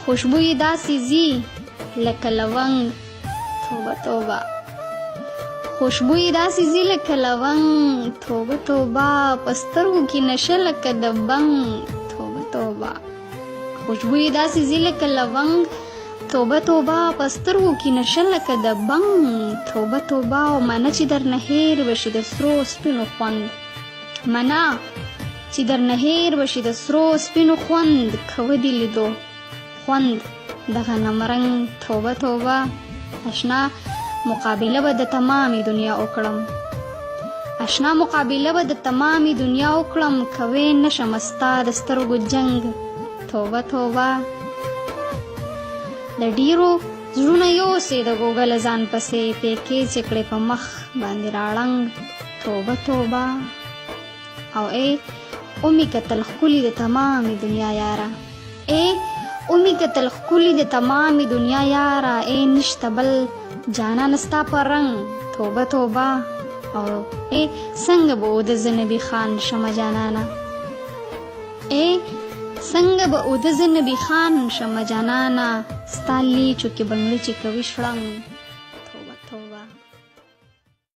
خوشبو یې داسې ځي لکه لونګ توبه توبه خوشبو یې داسې ځي لکه لونګ توبه توبه په سترګو کې نشه لکه د بنګ توبه توبه خوشبو یې داسې ځي لکه لونګ توبه توبه په سترګو کې نشه لکه د بنګ توبه توبه او منه چې درنه هېر بشي د سرو سپینو خوند منه چې درنه هېر بشي د سرو سپینو خوند کوه دې لیدو خوند د غنم رنګ توبه توبه اشنا مقابله به د تمامې دنیا وکړم اشنا مقابله به د تمامې دنیا وکړم کوې نشم ستا د سترګو جنګ توبه توبه د ډیرو زړونه یوسې د ګوګل ځان پسې پیکې چې کړې په مخ باندې راړنګ توبه توبه او اومي کتل ښکلي د تمامې دنیا یاره اومي کتل ښکلي د تمامې دنیا یاره نشته بل جانان ستا په رنګ توبه توبه او څنګه به او د زنبي خان شمه جانانه څنګه به او د زنبي خان شمه جانانه ستا لیچو کې بنګړي چې کوي شړنګ